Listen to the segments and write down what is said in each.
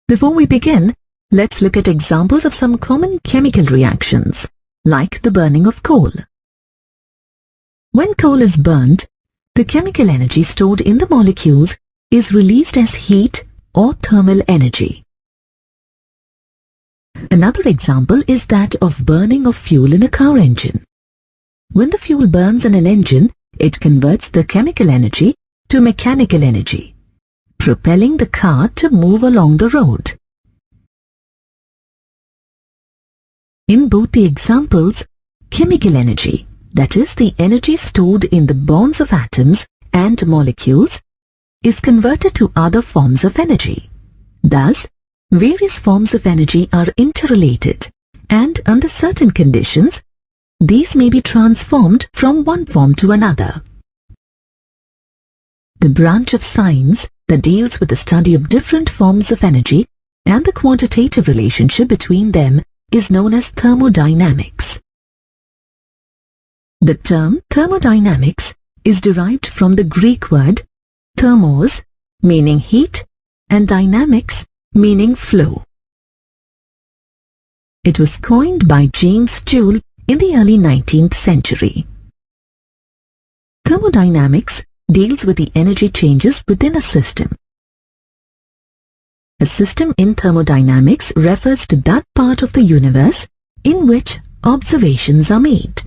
Before we begin, let's look at examples of some common chemical reactions, like the burning of coal. When coal is burnt, the chemical energy stored in the molecules is released as heat or thermal energy. Another example is that of burning of fuel in a car engine. When the fuel burns in an engine, it converts the chemical energy to mechanical energy, propelling the car to move along the road. In both the examples, chemical energy, that is the energy stored in the bonds of atoms and molecules, is converted to other forms of energy. Thus, various forms of energy are interrelated, and under certain conditions, these may be transformed from one form to another. The branch of science that deals with the study of different forms of energy and the quantitative relationship between them is known as thermodynamics. The term thermodynamics is derived from the Greek word thermos, meaning heat, and dynamics, meaning flow. It was coined by James Joule in the early 19th century. Thermodynamics deals with the energy changes within a system. A system in thermodynamics refers to that part of the universe in which observations are made.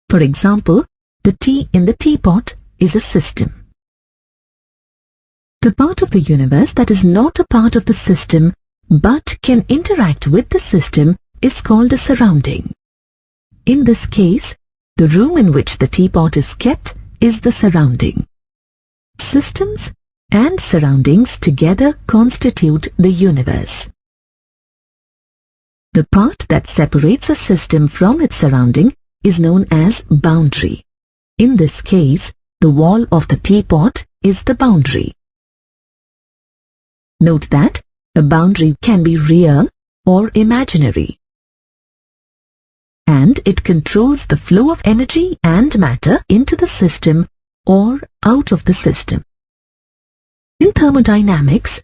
For example, the tea in the teapot is a system. The part of the universe that is not a part of the system but can interact with the system is called a surrounding. In this case, the room in which the teapot is kept is the surrounding. Systems and surroundings together constitute the universe. The part that separates a system from its surrounding is known as boundary. In this case, the wall of the teapot is the boundary. Note that a boundary can be real or imaginary, and it controls the flow of energy and matter into the system or out of the system. In thermodynamics,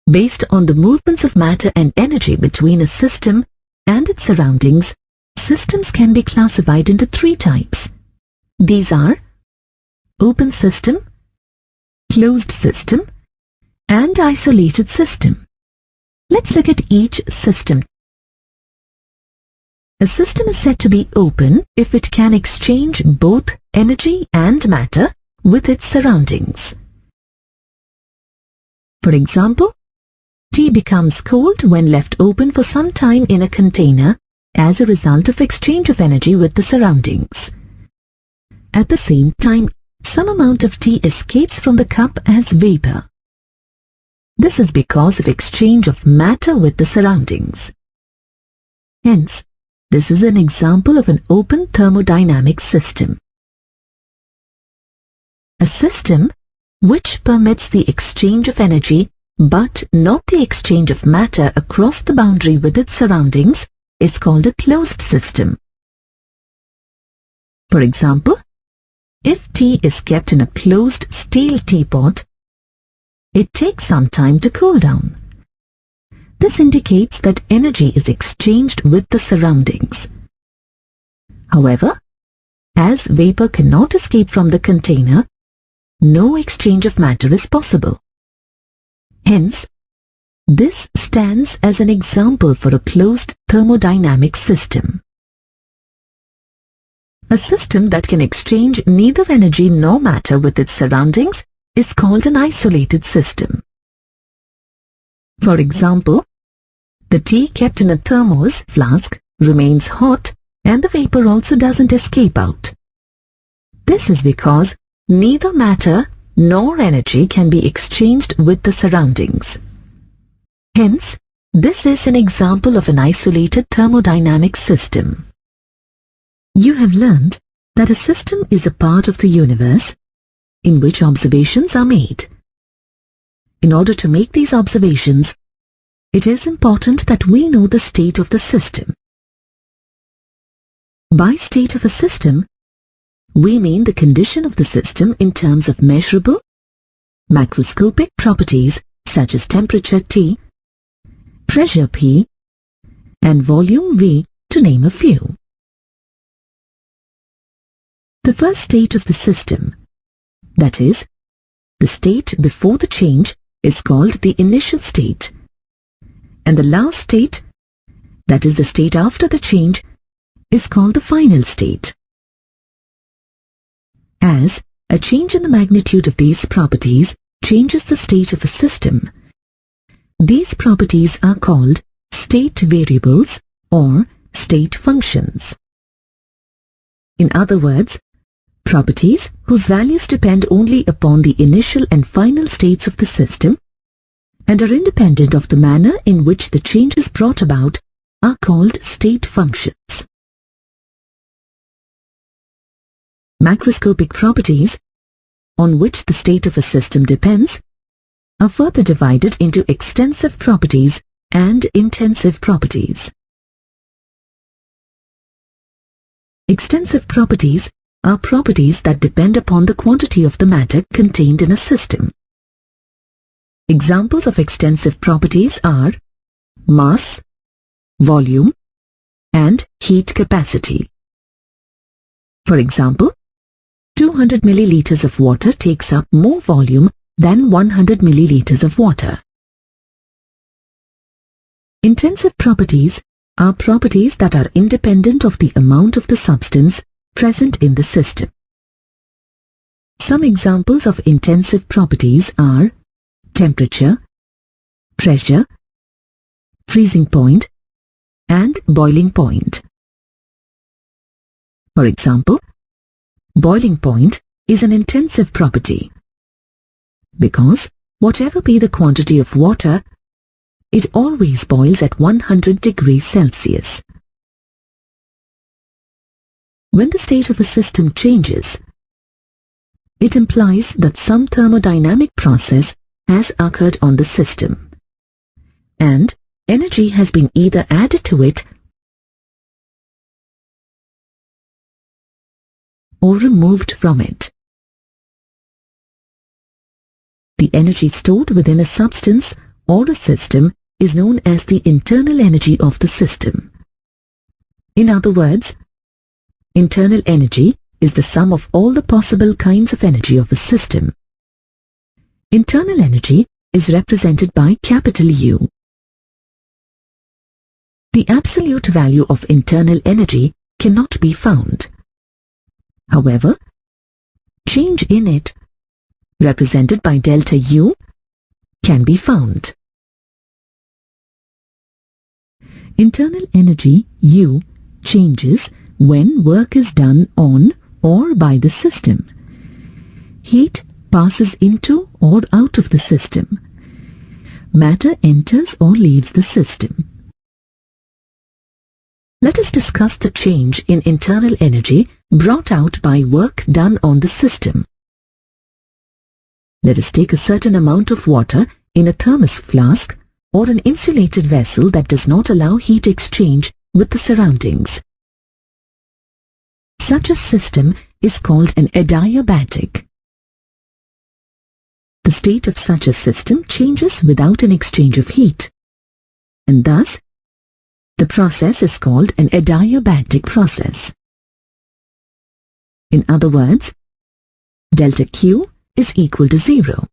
based on the movements of matter and energy between a system and its surroundings, systems can be classified into three types. These are open system, closed system, and isolated system. Let's look at each system. A system is said to be open if it can exchange both energy and matter with its surroundings. For example, tea becomes cold when left open for some time in a container as a result of exchange of energy with the surroundings. At the same time, some amount of tea escapes from the cup as vapor. This is because of exchange of matter with the surroundings. Hence, this is an example of an open thermodynamic system. A system which permits the exchange of energy but not the exchange of matter across the boundary with its surroundings is called a closed system. For example, if tea is kept in a closed steel teapot, it takes some time to cool down. This indicates that energy is exchanged with the surroundings. However, as vapor cannot escape from the container, no exchange of matter is possible. Hence, this stands as an example for a closed thermodynamic system. A system that can exchange neither energy nor matter with its surroundings is called an isolated system. For example, the tea kept in a thermos flask remains hot and the vapor also doesn't escape out. This is because neither matter nor energy can be exchanged with the surroundings. Hence, this is an example of an isolated thermodynamic system. You have learned that a system is a part of the universe in which observations are made. In order to make these observations, it is important that we know the state of the system. By state of a system, we mean the condition of the system in terms of measurable, macroscopic properties such as temperature T, pressure P, and volume V, to name a few. The first state of the system, that is, the state before the change, is called the initial state, and the last state, that is the state after the change, is called the final state. As a change in the magnitude of these properties changes the state of a system, these properties are called state variables or state functions. In other words, properties whose values depend only upon the initial and final states of the system and are independent of the manner in which the change is brought about are called state functions. Macroscopic properties, on which the state of a system depends, are further divided into extensive properties and intensive properties. Extensive properties are properties that depend upon the quantity of the matter contained in a system. Examples of extensive properties are mass, volume, and heat capacity. For example, 200 milliliters of water takes up more volume than 100 milliliters of water. Intensive properties are properties that are independent of the amount of the substance present in the system. Some examples of intensive properties are temperature, pressure, freezing point, and boiling point. For example, boiling point is an intensive property because whatever be the quantity of water, it always boils at 100 degrees Celsius. When the state of a system changes, it implies that some thermodynamic process has occurred on the system, and energy has been either added to it or removed from it. The energy stored within a substance or a system is known as the internal energy of the system. In other words, internal energy is the sum of all the possible kinds of energy of a system. Internal energy is represented by capital U. The absolute value of internal energy cannot be found. However, change in it, represented by delta U, can be found. Internal energy U changes when work is done on or by the system. Heat passes into or out of the system. Matter enters or leaves the system. Let us discuss the change in internal energy brought out by work done on the system. Let us take a certain amount of water in a thermos flask or an insulated vessel that does not allow heat exchange with the surroundings. Such a system is called an adiabatic. The state of such a system changes without an exchange of heat, and thus the process is called an adiabatic process. In other words, delta Q is equal to 0.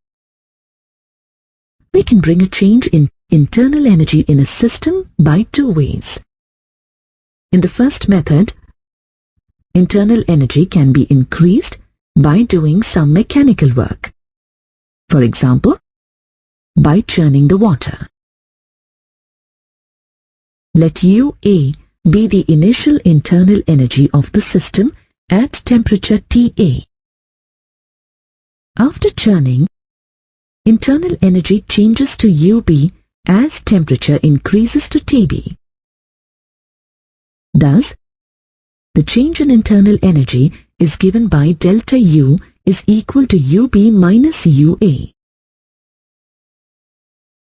We can bring a change in internal energy in a system by two ways. In the first method, internal energy can be increased by doing some mechanical work. For example, by churning the water. Let UA be the initial internal energy of the system at temperature TA. After churning, internal energy changes to UB as temperature increases to TB. Thus, the change in internal energy is given by delta U is equal to UB minus UA.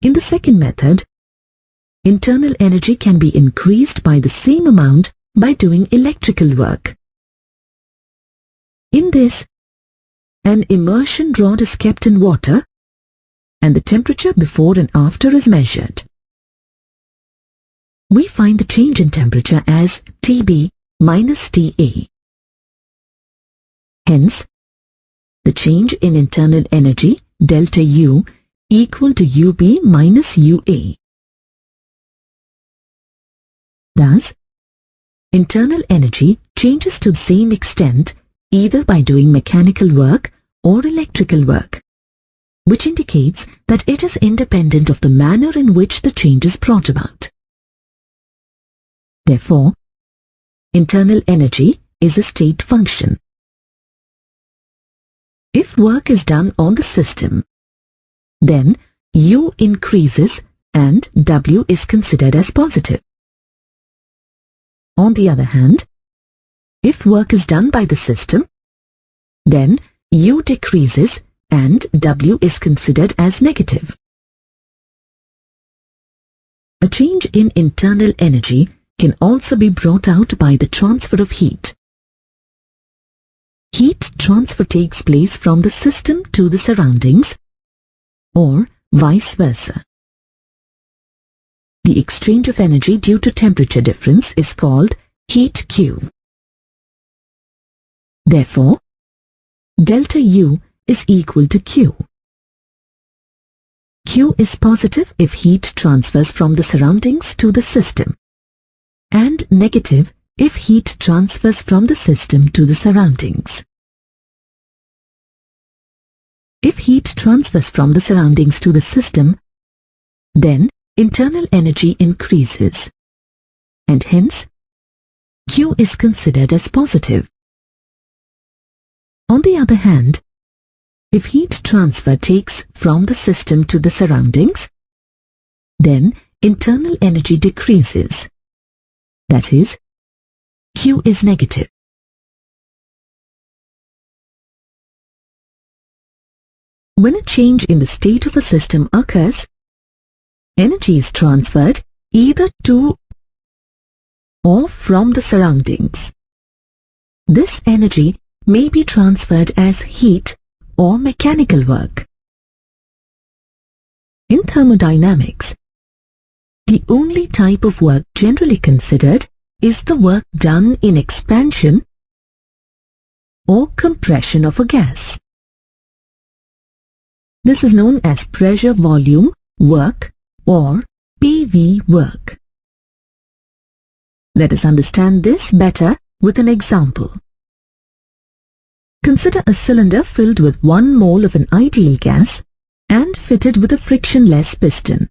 In the second method, internal energy can be increased by the same amount by doing electrical work. In this, an immersion rod is kept in water and the temperature before and after is measured. We find the change in temperature as Tb minus Ta. Hence, the change in internal energy, delta U, equal to Ub minus Ua. Thus, internal energy changes to the same extent either by doing mechanical work or electrical work, which indicates that it is independent of the manner in which the change is brought about. Therefore, internal energy is a state function. If work is done on the system, then U increases and W is considered as positive. On the other hand, if work is done by the system, then U decreases and W is considered as negative. A change in internal energy can also be brought out by the transfer of heat. Heat transfer takes place from the system to the surroundings, or vice versa. The exchange of energy due to temperature difference is called heat Q. Therefore, delta U is equal to Q. Q is positive if heat transfers from the surroundings to the system, and negative if heat transfers from the system to the surroundings. If heat transfers from the surroundings to the system, then internal energy increases, and hence Q is considered as positive. On the other hand, if heat transfer takes from the system to the surroundings, then internal energy decreases. That is, Q is negative. When a change in the state of a system occurs, energy is transferred either to or from the surroundings. This energy may be transferred as heat or mechanical work. In thermodynamics, the only type of work generally considered is the work done in expansion or compression of a gas. This is known as pressure volume work or PV work. Let us understand this better with an example. Consider a cylinder filled with 1 mole of an ideal gas and fitted with a frictionless piston.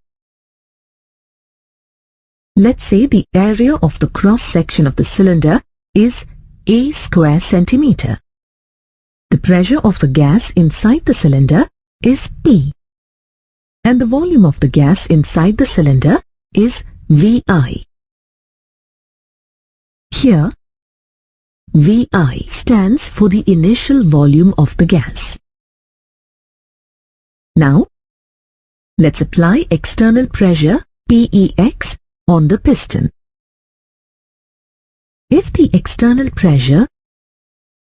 Let's say the area of the cross-section of the cylinder is A square centimeter. The pressure of the gas inside the cylinder is P, and the volume of the gas inside the cylinder is VI. Here, VI stands for the initial volume of the gas. Now, let's apply external pressure PEX on the piston. If the external pressure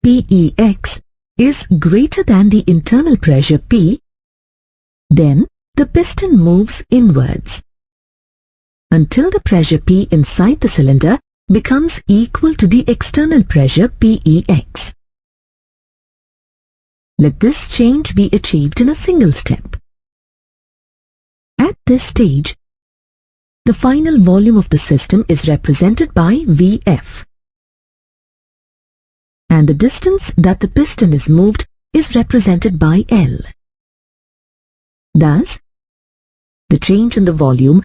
PEX is greater than the internal pressure P, then the piston moves inwards until the pressure P inside the cylinder becomes equal to the external pressure PEX. Let this change be achieved in a single step. At this stage, the final volume of the system is represented by Vf, and the distance that the piston is moved is represented by L. Thus, the change in the volume,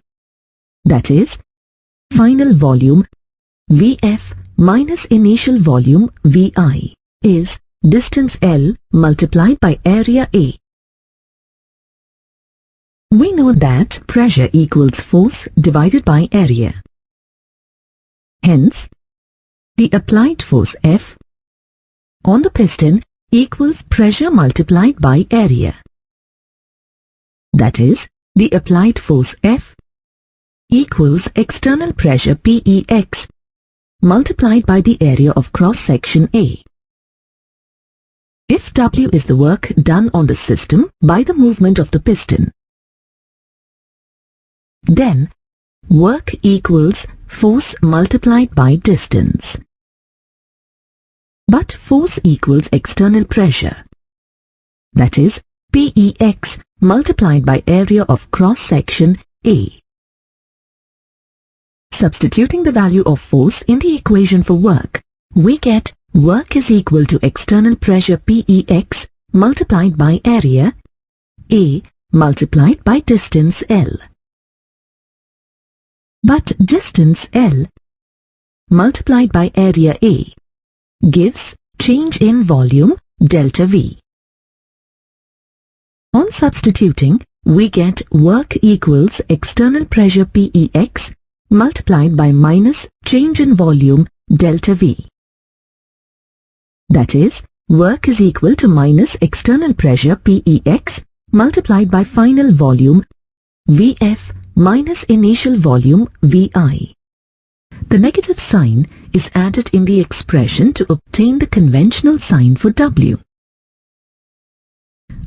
that is, final volume Vf minus initial volume Vi, is distance L multiplied by area A. We know that pressure equals force divided by area. Hence, the applied force F on the piston equals pressure multiplied by area. That is, the applied force F equals external pressure PEX multiplied by the area of cross-section A. If W is the work done on the system by the movement of the piston, Then, work equals force multiplied by distance. But force equals external pressure. That is, PEX multiplied by area of cross-section A. Substituting the value of force in the equation for work, we get work is equal to external pressure PEX multiplied by area A multiplied by distance L. But distance L multiplied by area A gives change in volume delta V. On substituting, we get work equals external pressure PEX multiplied by minus change in volume delta V. That is, work is equal to minus external pressure PEX multiplied by final volume VF minus initial volume VI. The negative sign is added in the expression to obtain the conventional sign for W.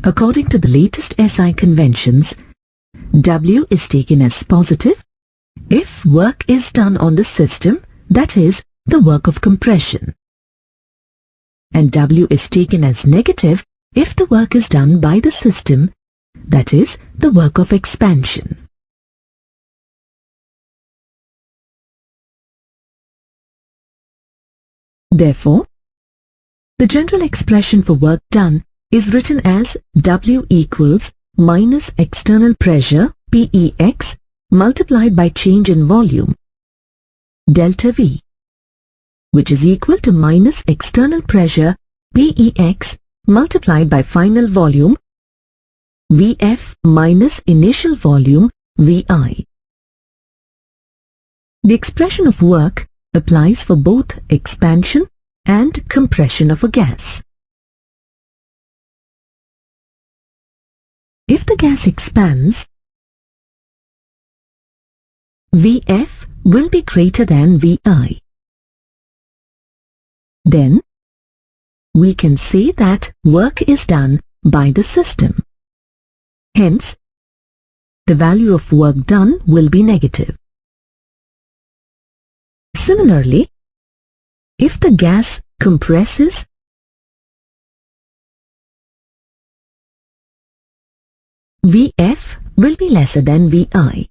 According to the latest SI conventions, W is taken as positive if work is done on the system, that is, the work of compression. And W is taken as negative if the work is done by the system, that is, the work of expansion. Therefore, the general expression for work done is written as W equals minus external pressure PEX multiplied by change in volume delta V, which is equal to minus external pressure PEX multiplied by final volume VF minus initial volume VI. The expression of work applies for both expansion and compression of a gas. If the gas expands, VF will be greater than VI. Then, we can say that work is done by the system. Hence, the value of work done will be negative. Similarly, if the gas compresses, VF will be lesser than VI.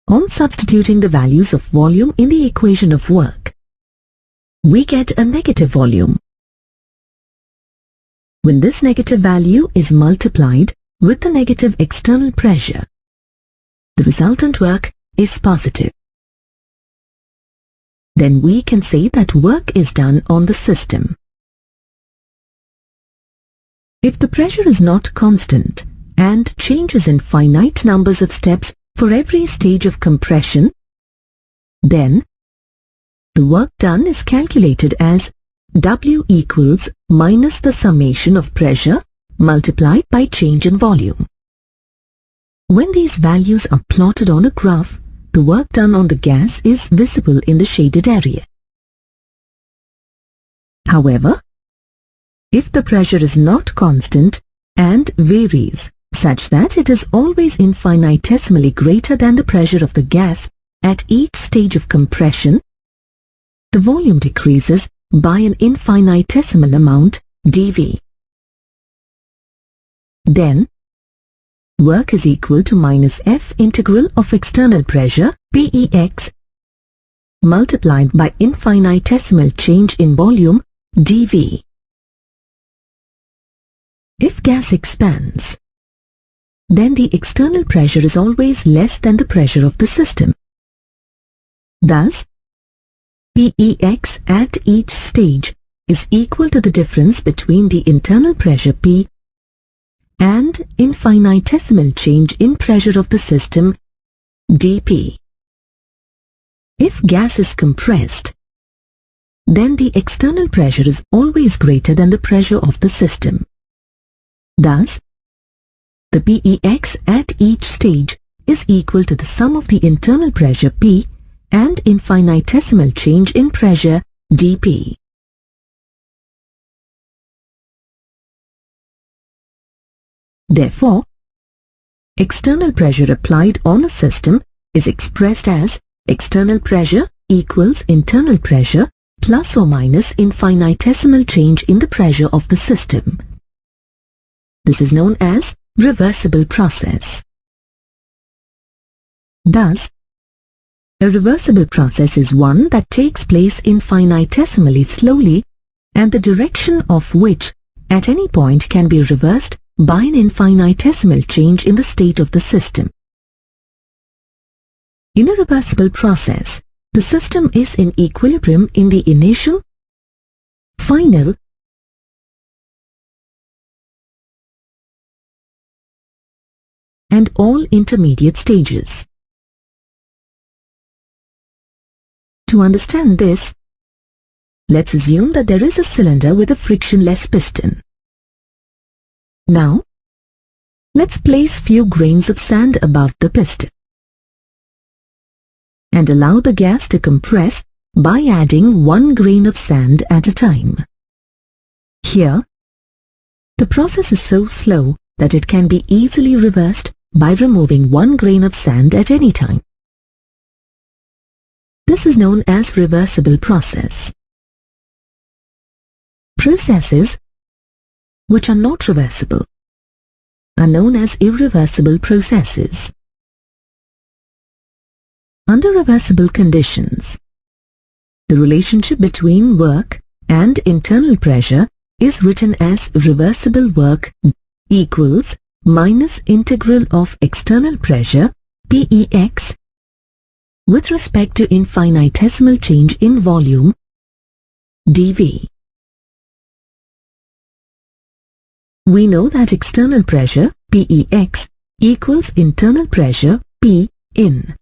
On substituting the values of volume in the equation of work, we get a negative volume. When this negative value is multiplied with the negative external pressure, the resultant work is positive. Then we can say that work is done on the system. If the pressure is not constant and changes in finite numbers of steps for every stage of compression, then the work done is calculated as W equals minus the summation of pressure multiplied by change in volume. When these values are plotted on a graph, the work done on the gas is visible in the shaded area. However, if the pressure is not constant and varies such that it is always infinitesimally greater than the pressure of the gas at each stage of compression, the volume decreases by an infinitesimal amount dV. Then, work is equal to minus F integral of external pressure PEX multiplied by infinitesimal change in volume dV. If gas expands, then the external pressure is always less than the pressure of the system. Thus, PEX at each stage is equal to the difference between the internal pressure P and infinitesimal change in pressure of the system dP. If gas is compressed, then the external pressure is always greater than the pressure of the system. Thus, the PEX at each stage is equal to the sum of the internal pressure P and infinitesimal change in pressure dP. Therefore, external pressure applied on a system is expressed as external pressure equals internal pressure plus or minus infinitesimal change in the pressure of the system. This is known as reversible process. Thus, a reversible process is one that takes place infinitesimally slowly and the direction of which at any point can be reversed by an infinitesimal change in the state of the system. In a reversible process, the system is in equilibrium in the initial, final, and all intermediate stages. To understand this, let's assume that there is a cylinder with a frictionless piston. Now, let's place few grains of sand above the piston and allow the gas to compress by adding 1 grain of sand at a time. Here, the process is so slow that it can be easily reversed by removing 1 grain of sand at any time. This is known as reversible process. Processes which are not reversible are known as irreversible processes. Under reversible conditions, the relationship between work and internal pressure is written as reversible work equals minus integral of external pressure PEX with respect to infinitesimal change in volume dV. We know that external pressure PEX equals internal pressure P in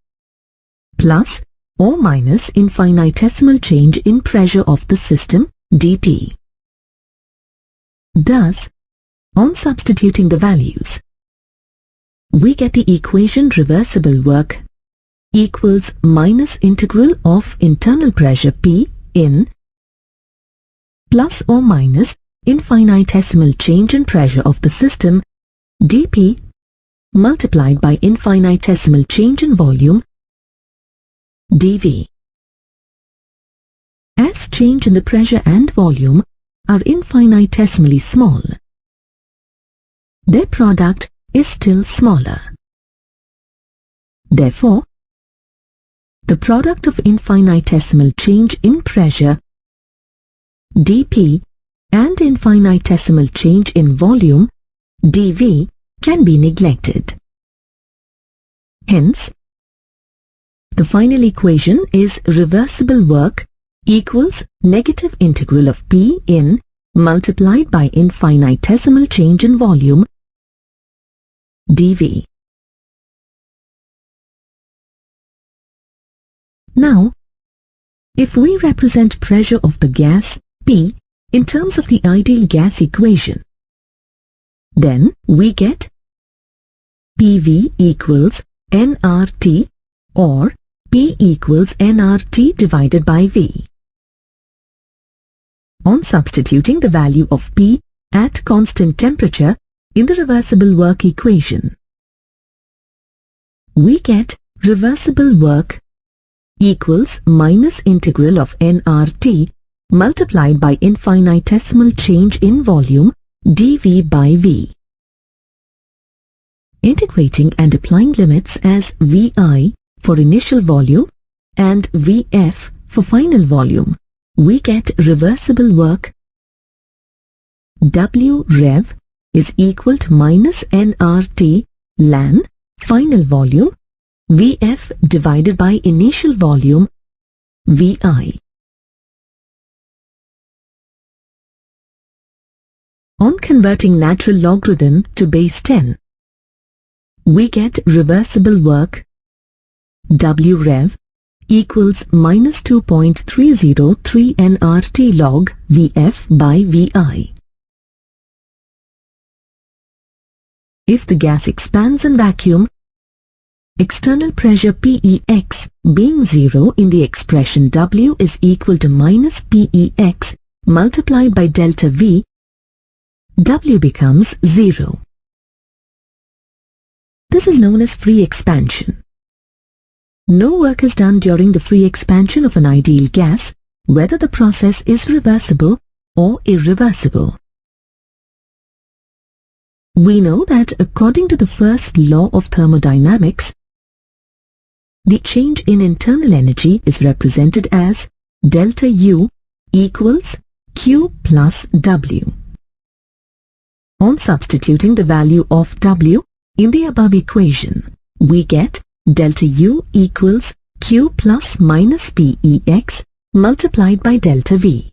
plus or minus infinitesimal change in pressure of the system dP. Thus, on substituting the values, we get the equation reversible work equals minus integral of internal pressure P in plus or minus infinitesimal change in pressure of the system dP multiplied by infinitesimal change in volume dV. As change in the pressure and volume are infinitesimally small, their product is still smaller. Therefore, the product of infinitesimal change in pressure dP and infinitesimal change in volume dV can be neglected. Hence, the final equation is reversible work equals negative integral of P in multiplied by infinitesimal change in volume dV. Now, if we represent pressure of the gas P in terms of the ideal gas equation, then we get PV equals nRT or P equals nRT divided by V. On substituting the value of P at constant temperature in the reversible work equation, we get reversible work equals minus integral of nRT multiplied by infinitesimal change in volume dV by V. Integrating and applying limits as Vi for initial volume and Vf for final volume, we get reversible work W rev is equal to minus nRT ln final volume Vf divided by initial volume Vi. On converting natural logarithm to base 10, we get reversible work W rev equals minus 2.303 nRT log Vf by Vi. If the gas expands in vacuum, external pressure PEX being 0 in the expression W is equal to minus PEX multiplied by delta V, W becomes 0. This is known as free expansion. No work is done during the free expansion of an ideal gas, whether the process is reversible or irreversible. We know that according to the first law of thermodynamics, the change in internal energy is represented as delta U equals Q plus W. On substituting the value of W in the above equation, we get delta U equals Q plus minus PEX multiplied by delta V.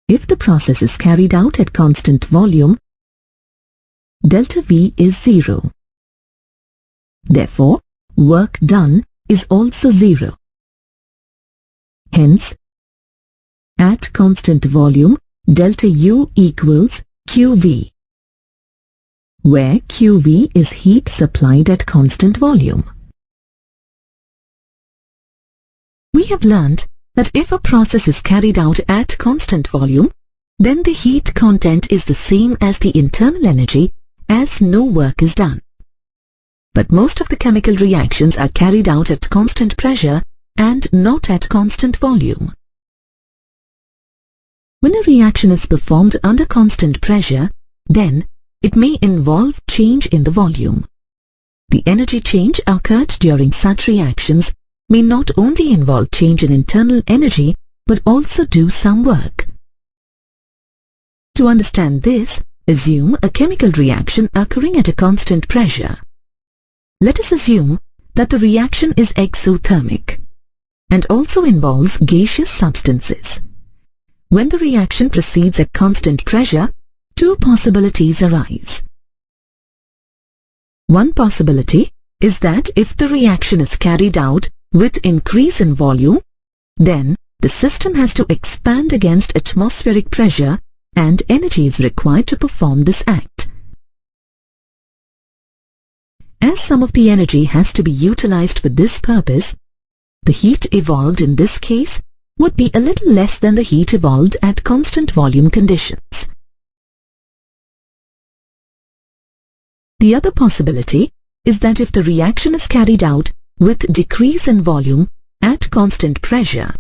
If the process is carried out at constant volume, delta V is 0. Therefore, work done is also 0. Hence, at constant volume, delta U equals QV, where QV is heat supplied at constant volume. We have learnt that if a process is carried out at constant volume, then the heat content is the same as the internal energy as no work is done. But most of the chemical reactions are carried out at constant pressure and not at constant volume. When a reaction is performed under constant pressure, then it may involve change in the volume. The energy change occurred during such reactions may not only involve change in internal energy but also do some work. To understand this, assume a chemical reaction occurring at a constant pressure. Let us assume that the reaction is exothermic and also involves gaseous substances. When the reaction proceeds at constant pressure, two possibilities arise. One possibility is that if the reaction is carried out with increase in volume, then the system has to expand against atmospheric pressure and energy is required to perform this act. As some of the energy has to be utilized for this purpose, the heat evolved in this case would be a little less than the heat evolved at constant volume conditions. The other possibility is that if the reaction is carried out with decrease in volume at constant pressure,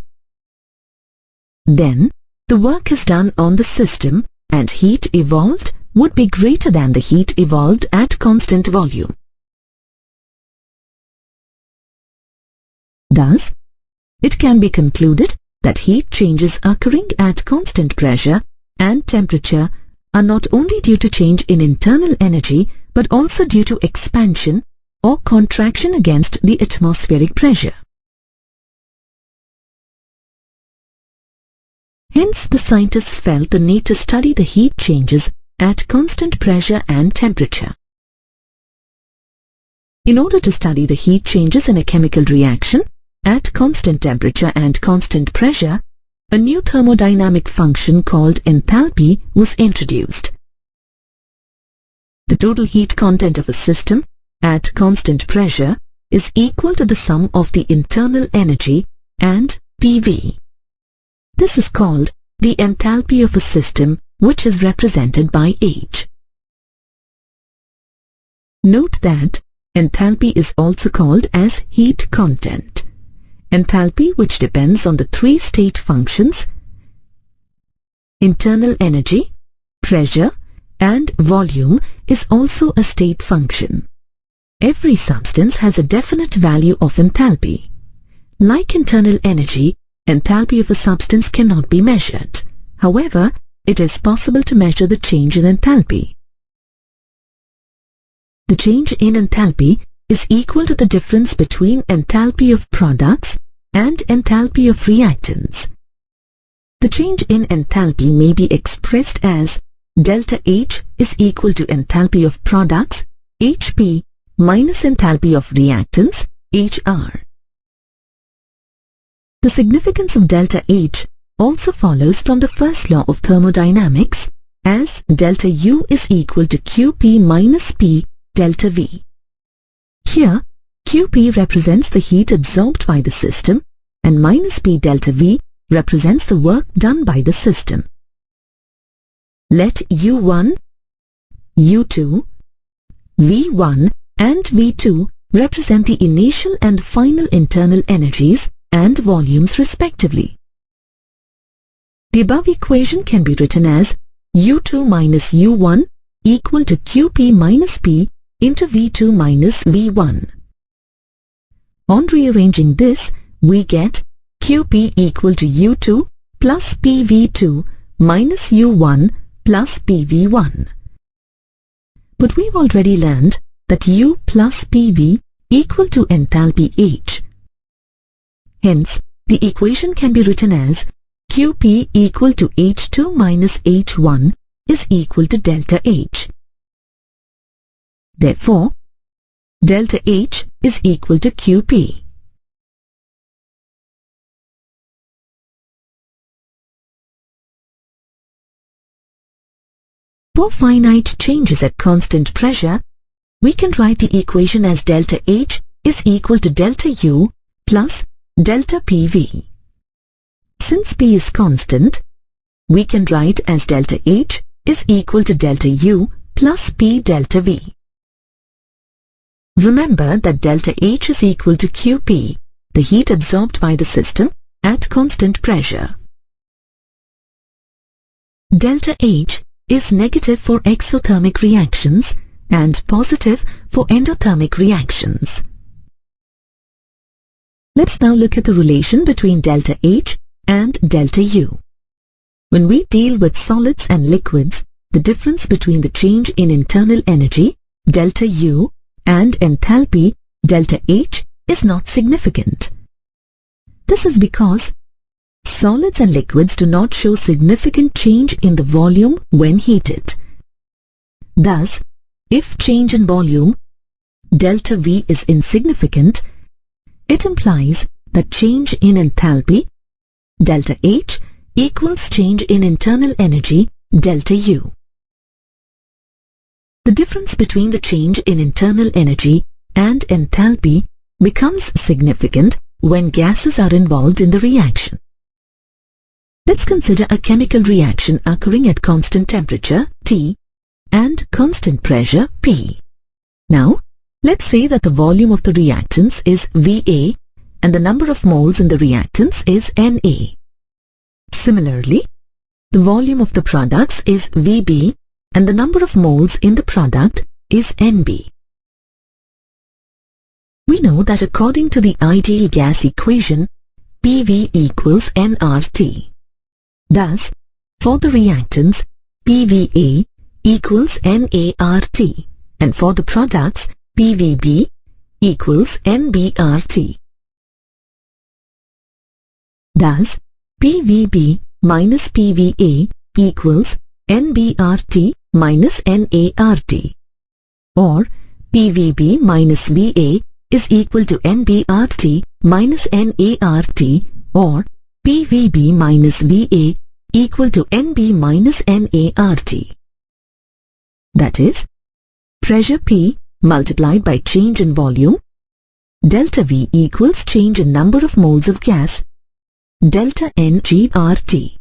then the work is done on the system and heat evolved would be greater than the heat evolved at constant volume. Thus, it can be concluded that heat changes occurring at constant pressure and temperature are not only due to change in internal energy but also due to expansion or contraction against the atmospheric pressure. Hence, the scientists felt the need to study the heat changes at constant pressure and temperature. In order to study the heat changes in a chemical reaction at constant temperature and constant pressure, a new thermodynamic function called enthalpy was introduced. The total heat content of a system at constant pressure is equal to the sum of the internal energy and PV. This is called the enthalpy of a system, which is represented by H. Note that enthalpy is also called as heat content. Enthalpy, which depends on the three state functions, internal energy, pressure, and volume, is also a state function. Every substance has a definite value of enthalpy. Like internal energy, enthalpy of a substance cannot be measured. However, it is possible to measure the change in enthalpy. The change in enthalpy is equal to the difference between enthalpy of products and enthalpy of reactants. The change in enthalpy may be expressed as delta H is equal to enthalpy of products, HP, minus enthalpy of reactants, HR. The significance of delta H also follows from the first law of thermodynamics, as delta U is equal to QP minus P delta V. Here, QP represents the heat absorbed by the system and minus P delta V represents the work done by the system. Let U1, U2, V1 and V2 represent the initial and final internal energies and volumes respectively. The above equation can be written as U2 minus U1 equal to QP minus P into V2 minus V1. On rearranging this, we get QP equal to U2 plus PV2 minus U1 plus PV1. But we've already learned that U plus PV equal to enthalpy H. Hence, the equation can be written as QP equal to H2 minus H1 is equal to delta H. Therefore, delta H is equal to QP. For finite changes at constant pressure, we can write the equation as delta H is equal to delta U plus delta PV. Since P is constant, we can write as delta H is equal to delta U plus P delta V. Remember that delta H is equal to QP, the heat absorbed by the system at constant pressure. Delta H is negative for exothermic reactions and positive for endothermic reactions. Let's now look at the relation between delta H and delta U. When we deal with solids and liquids, the difference between the change in internal energy, delta U, and enthalpy, delta H, is not significant. This is because solids and liquids do not show significant change in the volume when heated. Thus, if change in volume, delta V, is insignificant, it implies that change in enthalpy, delta H, equals change in internal energy, delta U. The difference between the change in internal energy and enthalpy becomes significant when gases are involved in the reaction. Let's consider a chemical reaction occurring at constant temperature, T, and constant pressure, P. Now, let's say that the volume of the reactants is VA and the number of moles in the reactants is Na. Similarly, the volume of the products is VB and the number of moles in the product is NB. We know that according to the ideal gas equation, PV equals nRT. Thus, for the reactants, PVA equals NART, and for the products, PVB equals NBRT. Thus, PVB minus PVA equals NBRT minus NART, or PVB minus VA is equal to NBRT minus NART, or PVB minus VA equal to NB minus NART. That is, pressure P multiplied by change in volume, delta V equals change in number of moles of gas, delta N GRT.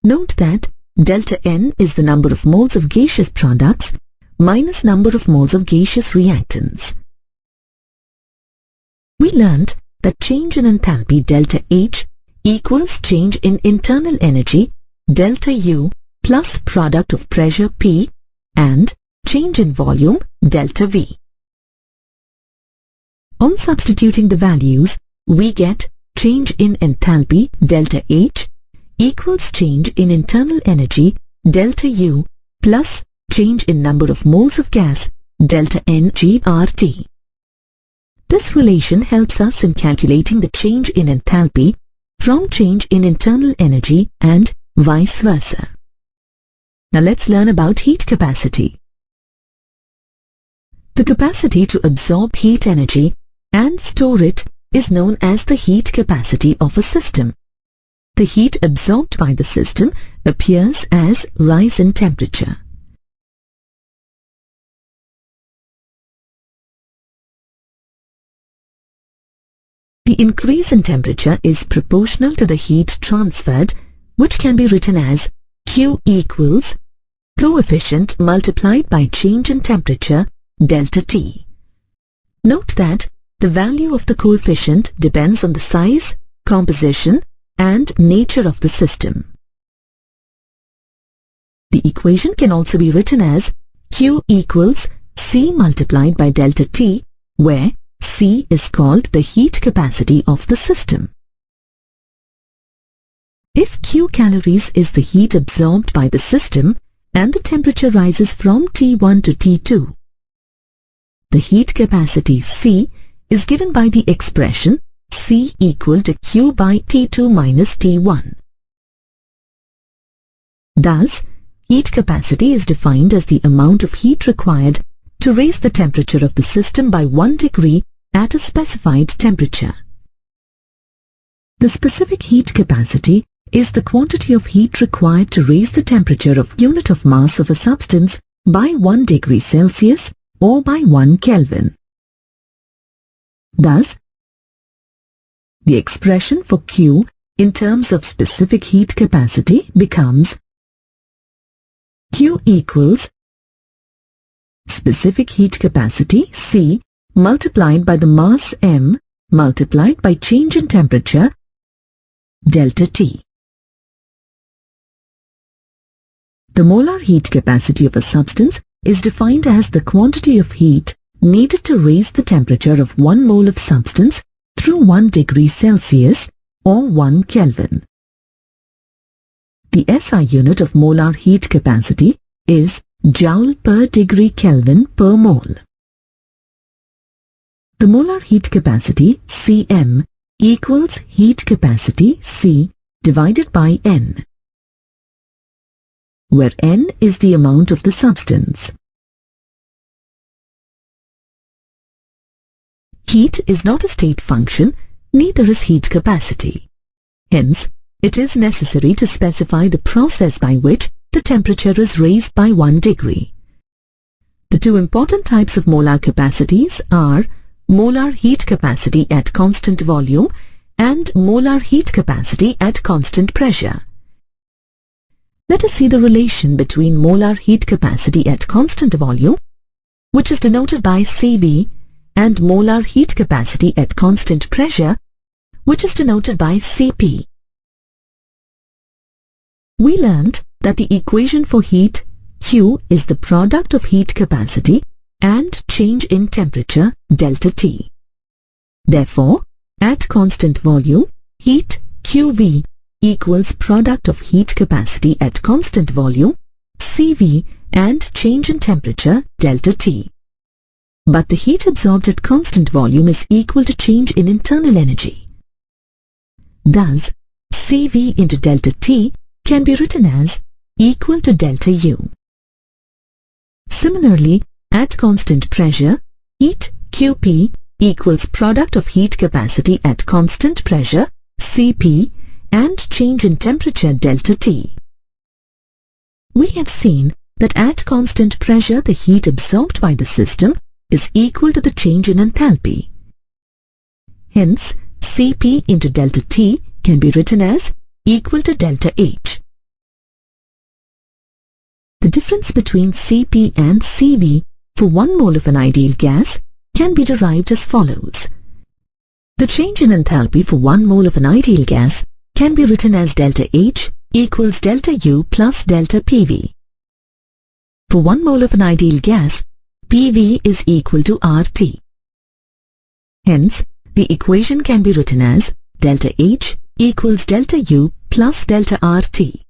Note that delta N is the number of moles of gaseous products minus number of moles of gaseous reactants. We learned that change in enthalpy delta H equals change in internal energy delta U plus product of pressure P and change in volume delta V. On substituting the values, we get change in enthalpy delta H equals change in internal energy delta U plus change in number of moles of gas delta N GRT. This relation helps us in calculating the change in enthalpy from change in internal energy and vice versa. Now let's learn about heat capacity. The capacity to absorb heat energy and store it is known as the heat capacity of a system. The heat absorbed by the system appears as rise in temperature. The increase in temperature is proportional to the heat transferred, which can be written as Q equals coefficient multiplied by change in temperature delta T. Note that the value of the coefficient depends on the size, composition, and nature of the system. The equation can also be written as Q equals C multiplied by delta T, where C is called the heat capacity of the system. If Q calories is the heat absorbed by the system and the temperature rises from T1 to T2, the heat capacity C is given by the expression C equal to Q by T2 minus T1. Thus, heat capacity is defined as the amount of heat required to raise the temperature of the system by 1 degree at a specified temperature. The specific heat capacity is the quantity of heat required to raise the temperature of unit of mass of a substance by 1 degree Celsius or by 1 Kelvin. Thus, the expression for Q in terms of specific heat capacity becomes Q equals specific heat capacity C multiplied by the mass m multiplied by change in temperature delta T. The molar heat capacity of a substance is defined as the quantity of heat needed to raise the temperature of 1 mole of substance through 1 degree Celsius or 1 Kelvin. The SI unit of molar heat capacity is Joule per degree Kelvin per mole. The molar heat capacity Cm equals heat capacity C divided by N, where N is the amount of the substance. Heat is not a state function, neither is heat capacity. Hence, it is necessary to specify the process by which the temperature is raised by 1 degree. The two important types of molar capacities are molar heat capacity at constant volume and molar heat capacity at constant pressure. Let us see the relation between molar heat capacity at constant volume, which is denoted by Cv, and molar heat capacity at constant pressure, which is denoted by Cp. We learned that the equation for heat, Q, is the product of heat capacity and change in temperature, delta T. Therefore, at constant volume, heat, Qv, equals product of heat capacity at constant volume, Cv, and change in temperature, delta T. But the heat absorbed at constant volume is equal to change in internal energy. Thus, Cv into delta T can be written as equal to delta U. Similarly, at constant pressure, heat Qp equals product of heat capacity at constant pressure, Cp, and change in temperature delta T. We have seen that at constant pressure the heat absorbed by the system is equal to the change in enthalpy. Hence, Cp into delta T can be written as equal to delta H. The difference between Cp and Cv for 1 mole of an ideal gas can be derived as follows. The change in enthalpy for 1 mole of an ideal gas can be written as delta H equals delta U plus delta PV. For 1 mole of an ideal gas, PV is equal to RT. Hence, the equation can be written as delta H equals delta U plus delta RT.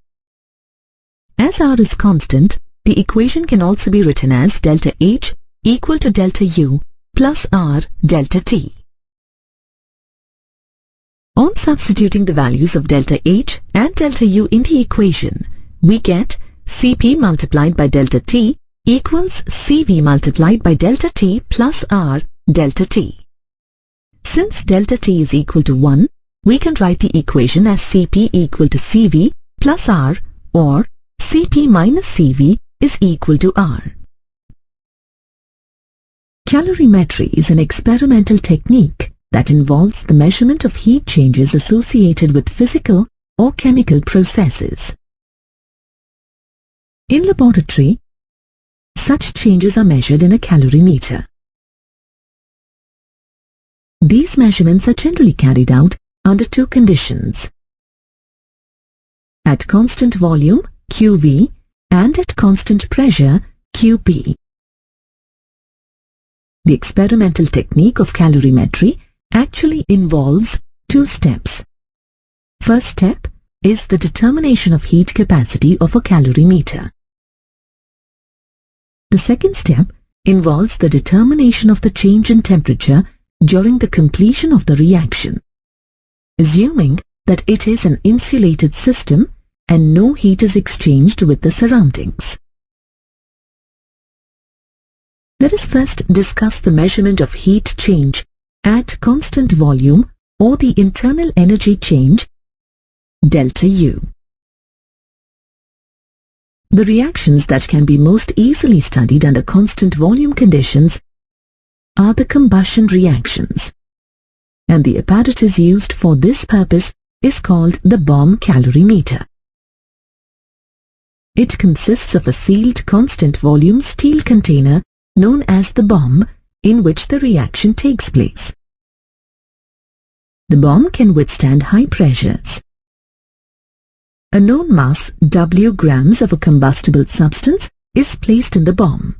As R is constant, the equation can also be written as delta H equal to delta U plus R delta T. On substituting the values of delta H and delta U in the equation, we get Cp multiplied by delta T equals Cv multiplied by delta T plus R delta T. Since delta T is equal to 1, we can write the equation as Cp equal to Cv plus R, or Cp minus Cv is equal to R. Calorimetry is an experimental technique that involves the measurement of heat changes associated with physical or chemical processes. In laboratory, such changes are measured in a calorimeter. These measurements are generally carried out under two conditions: at constant volume, QV, and at constant pressure, QP. The experimental technique of calorimetry actually involves two steps. First step is the determination of heat capacity of a calorimeter. The second step involves the determination of the change in temperature during the completion of the reaction, assuming that it is an insulated system and no heat is exchanged with the surroundings. Let us first discuss the measurement of heat change at constant volume, or the internal energy change, delta U. The reactions that can be most easily studied under constant volume conditions are the combustion reactions, and the apparatus used for this purpose is called the bomb calorimeter. It consists of a sealed constant volume steel container known as the bomb, in which the reaction takes place. The bomb can withstand high pressures. A known mass W grams of a combustible substance is placed in the bomb,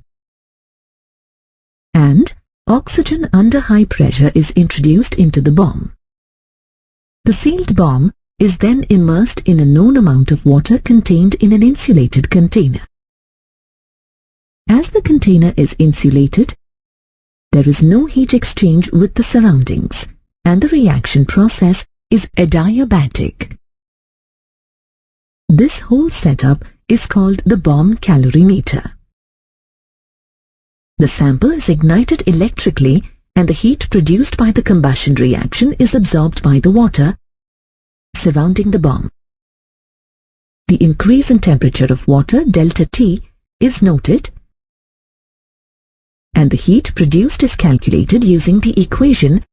and oxygen under high pressure is introduced into the bomb. The sealed bomb is then immersed in a known amount of water contained in an insulated container. As the container is insulated, there is no heat exchange with the surroundings, and the reaction process is adiabatic. This whole setup is called the bomb calorimeter. The sample is ignited electrically, and the heat produced by the combustion reaction is absorbed by the water surrounding the bomb. The increase in temperature of water, delta T, is noted, and the heat produced is calculated using the equation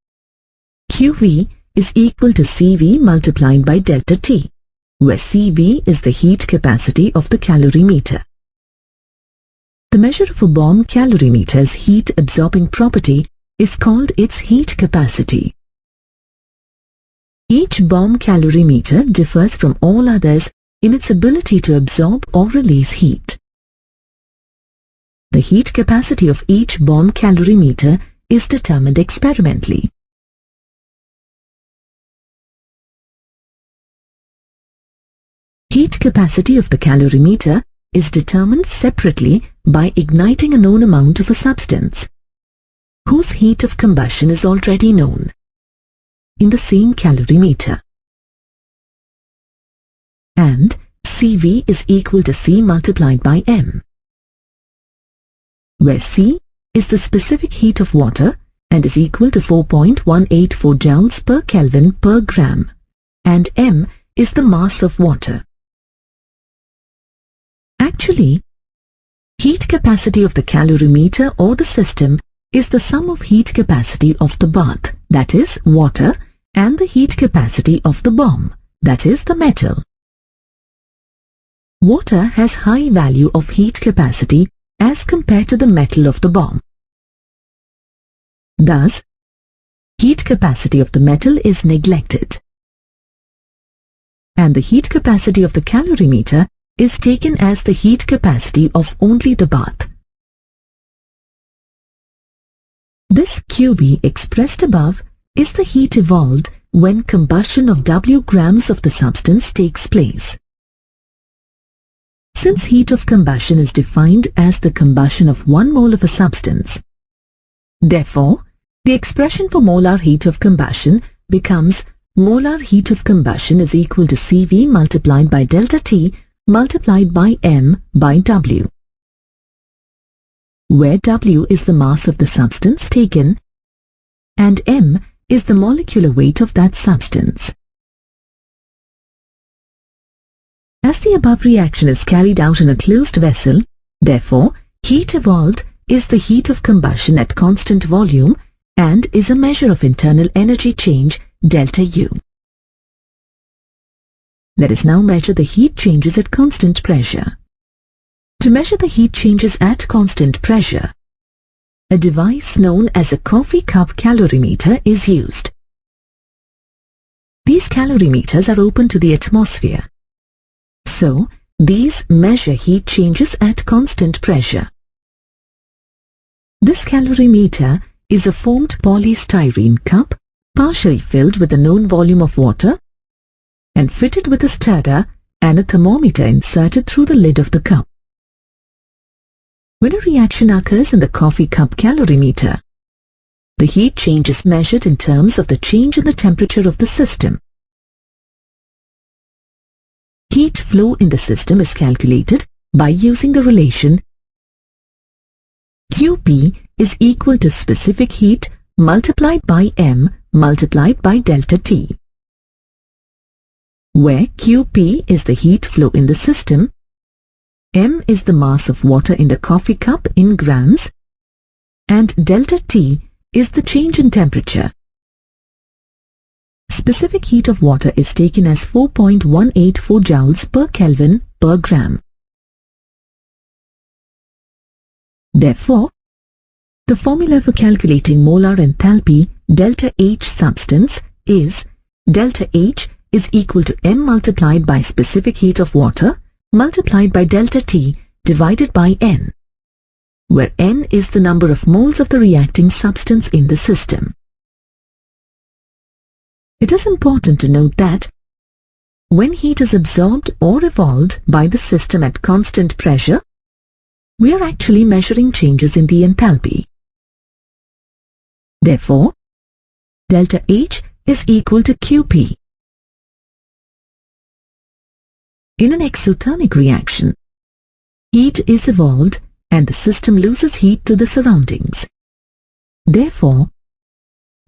QV is equal to CV multiplied by delta T, where CV is the heat capacity of the calorimeter. The measure of a bomb calorimeter's heat absorbing property is called its heat capacity. Each bomb calorimeter differs from all others in its ability to absorb or release heat. The heat capacity of each bomb calorimeter is determined experimentally. Heat capacity of the calorimeter is determined separately by igniting a known amount of a substance, whose heat of combustion is already known, in the same calorimeter. And CV is equal to C multiplied by M, where C is the specific heat of water and is equal to 4.184 joules per Kelvin per gram, and M is the mass of water. Actually, heat capacity of the calorimeter or the system is the sum of heat capacity of the bath, that is, water, and the heat capacity of the bomb, that is, the metal. Water has high value of heat capacity as compared to the metal of the bomb. Thus, heat capacity of the metal is neglected, and the heat capacity of the calorimeter is taken as the heat capacity of only the bath. This QV expressed above is the heat evolved when combustion of W grams of the substance takes place. Since heat of combustion is defined as the combustion of 1 mole of a substance, therefore, the expression for molar heat of combustion becomes molar heat of combustion is equal to CV multiplied by delta T multiplied by M by W, where W is the mass of the substance taken and M is the molecular weight of that substance. As the above reaction is carried out in a closed vessel, therefore, heat evolved is the heat of combustion at constant volume and is a measure of internal energy change, delta U. Let us now measure the heat changes at constant pressure. To measure the heat changes at constant pressure, a device known as a coffee cup calorimeter is used. These calorimeters are open to the atmosphere, so these measure heat changes at constant pressure. This calorimeter is a formed polystyrene cup partially filled with a known volume of water and fitted with a stirrer and a thermometer inserted through the lid of the cup. When a reaction occurs in the coffee cup calorimeter, the heat change is measured in terms of the change in the temperature of the system. Heat flow in the system is calculated by using the relation Qp is equal to specific heat multiplied by m multiplied by delta T, where Qp is the heat flow in the system, m is the mass of water in the coffee cup in grams, and delta T is the change in temperature. Specific heat of water is taken as 4.184 joules per Kelvin per gram. Therefore, the formula for calculating molar enthalpy delta H substance is delta H is equal to m multiplied by specific heat of water multiplied by delta T divided by n, where n is the number of moles of the reacting substance in the system. It is important to note that when heat is absorbed or evolved by the system at constant pressure, we are actually measuring changes in the enthalpy. Therefore, delta H is equal to Qp. In an exothermic reaction, heat is evolved and the system loses heat to the surroundings. Therefore,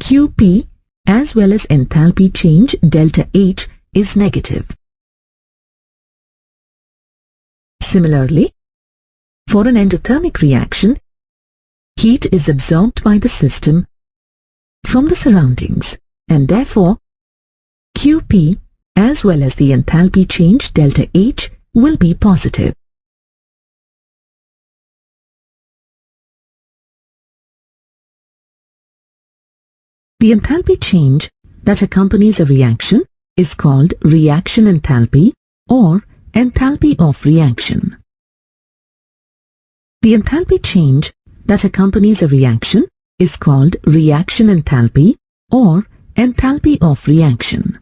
Qp as well as enthalpy change delta H is negative. Similarly, for an endothermic reaction, heat is absorbed by the system from the surroundings and therefore Qp as well as the enthalpy change delta H will be positive. The enthalpy change that accompanies a reaction is called reaction enthalpy or enthalpy of reaction. The enthalpy change that accompanies a reaction is called reaction enthalpy or enthalpy of reaction.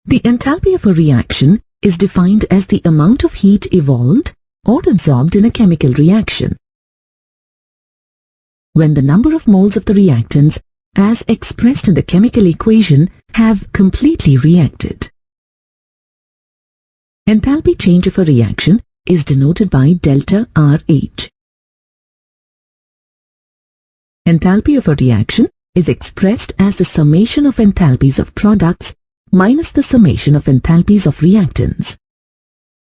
The enthalpy of a reaction is defined as the amount of heat evolved or absorbed in a chemical reaction when the number of moles of the reactants as expressed in the chemical equation have completely reacted. Enthalpy change of a reaction is denoted by delta RH. Enthalpy of a reaction is expressed as the summation of enthalpies of products minus the summation of enthalpies of reactants,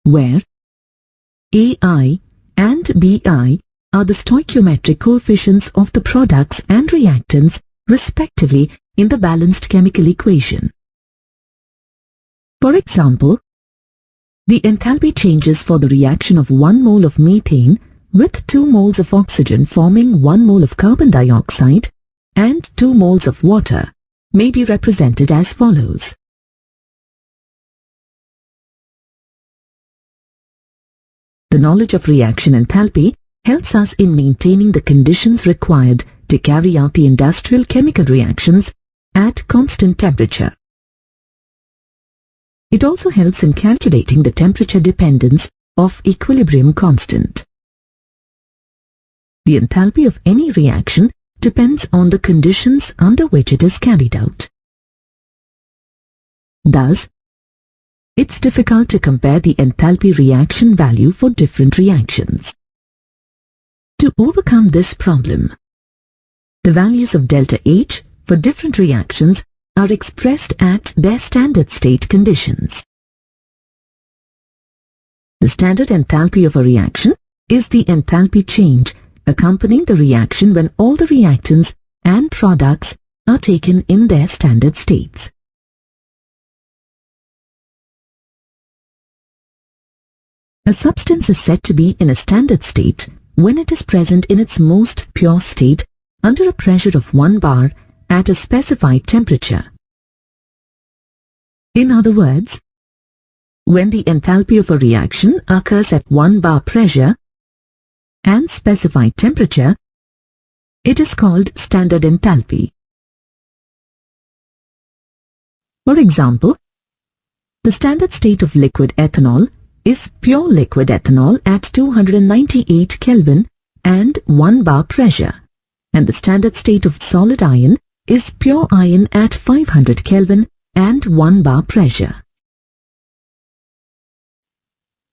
where AI and BI are the stoichiometric coefficients of the products and reactants respectively in the balanced chemical equation. For example, the enthalpy changes for the reaction of 1 mole of methane with 2 moles of oxygen forming 1 mole of carbon dioxide and 2 moles of water may be represented as follows. The knowledge of reaction enthalpy helps us in maintaining the conditions required to carry out the industrial chemical reactions at constant temperature. It also helps in calculating the temperature dependence of equilibrium constant. The enthalpy of any reaction depends on the conditions under which it is carried out. Thus, it's difficult to compare the enthalpy reaction value for different reactions. To overcome this problem, the values of delta H for different reactions are expressed at their standard state conditions. The standard enthalpy of a reaction is the enthalpy change accompanying the reaction when all the reactants and products are taken in their standard states. A substance is said to be in a standard state when it is present in its most pure state under a pressure of 1 bar at a specified temperature. In other words, when the enthalpy of a reaction occurs at 1 bar pressure and specified temperature, it is called standard enthalpy. For example, the standard state of liquid ethanol is pure liquid ethanol at 298 Kelvin and 1 bar pressure, and the standard state of solid iron is pure iron at 500 Kelvin and 1 bar pressure.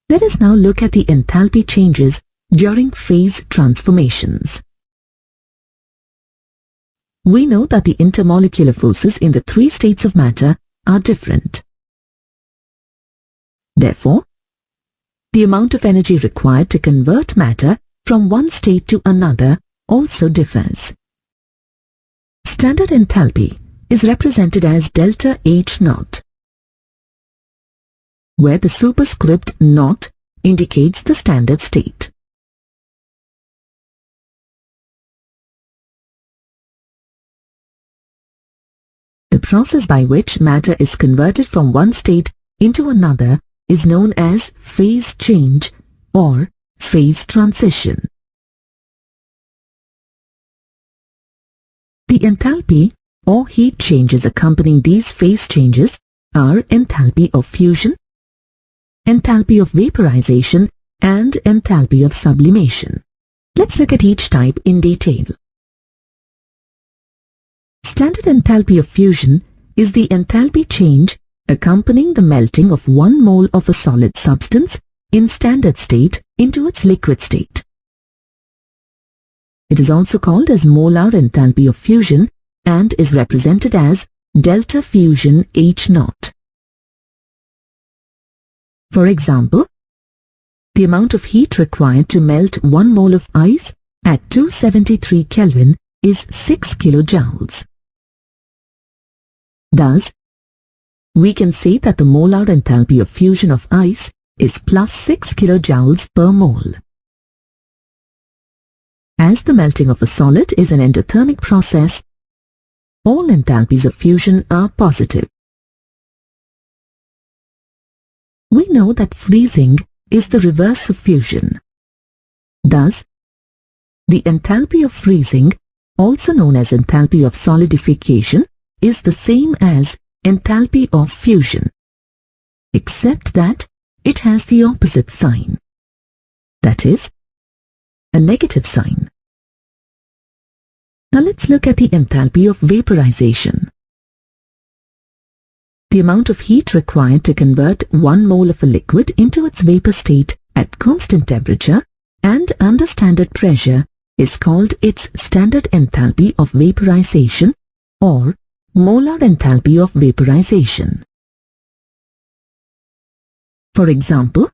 Let us now look at the enthalpy changes during phase transformations. We know that the intermolecular forces in the 3 states of matter are different. Therefore, the amount of energy required to convert matter from one state to another also differs. Standard enthalpy is represented as delta H naught, where the superscript naught indicates the standard state. The process by which matter is converted from one state into another is known as phase change or phase transition. The enthalpy or heat changes accompanying these phase changes are enthalpy of fusion, enthalpy of vaporization, and enthalpy of sublimation. Let's look at each type in detail. Standard enthalpy of fusion is the enthalpy change accompanying the melting of 1 mole of a solid substance in standard state into its liquid state. It is also called as molar enthalpy of fusion and is represented as delta fusion H naught. For example, the amount of heat required to melt 1 mole of ice at 273 Kelvin is 6 kilojoules. Thus, we can say that the molar enthalpy of fusion of ice is plus 6 kilojoules per mole. As the melting of a solid is an endothermic process, all enthalpies of fusion are positive. We know that freezing is the reverse of fusion. Thus, the enthalpy of freezing, also known as enthalpy of solidification, is the same as enthalpy of fusion, except that it has the opposite sign, that is, a negative sign. Now let's look at the enthalpy of vaporization. The amount of heat required to convert 1 mole of a liquid into its vapor state at constant temperature and under standard pressure is called its standard enthalpy of vaporization or molar enthalpy of vaporization. For example,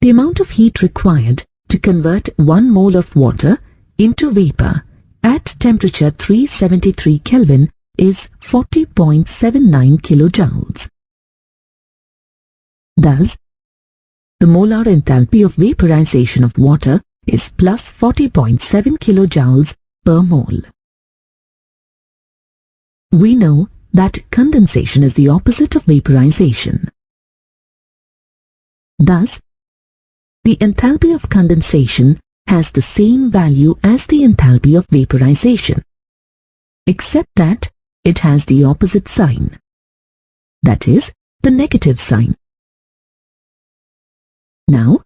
the amount of heat required to convert 1 mole of water into vapor at temperature 373 Kelvin is 40.79 kilojoules. Thus, the molar enthalpy of vaporization of water is plus 40.7 kilojoules per mole. We know that condensation is the opposite of vaporization. Thus, the enthalpy of condensation has the same value as the enthalpy of vaporization, except that it has the opposite sign, that is, the negative sign. Now,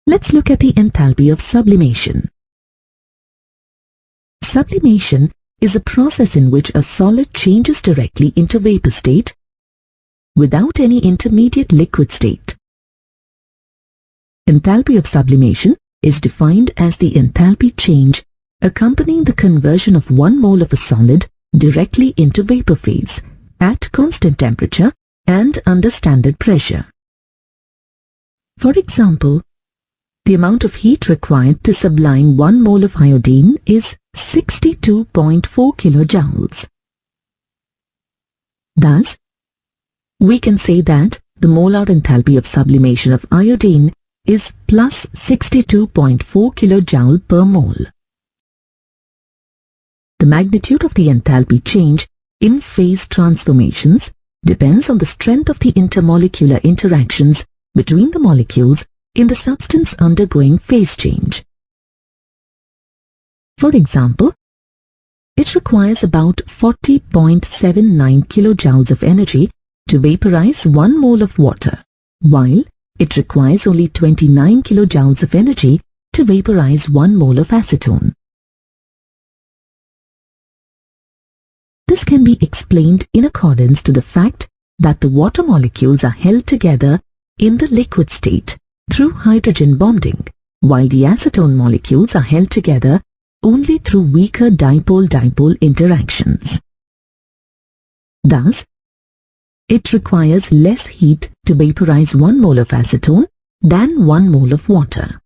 let's look at the enthalpy of sublimation. Sublimation is a process in which a solid changes directly into vapor state without any intermediate liquid state. Enthalpy of sublimation is defined as the enthalpy change accompanying the conversion of 1 mole of a solid directly into vapor phase at constant temperature and under standard pressure. For example, the amount of heat required to sublime 1 mole of iodine is 62.4 kilojoules. Thus, we can say that the molar enthalpy of sublimation of iodine is plus 62.4 kJ per mole. The magnitude of the enthalpy change in phase transformations depends on the strength of the intermolecular interactions between the molecules in the substance undergoing phase change. For example, it requires about 40.79 kilojoules of energy to vaporize 1 mole of water, while it requires only 29 kilojoules of energy to vaporize 1 mole of acetone. This can be explained in accordance to the fact that the water molecules are held together in the liquid state through hydrogen bonding, while the acetone molecules are held together only through weaker dipole-dipole interactions. Thus, it requires less heat to vaporize 1 mole of acetone than 1 mole of water.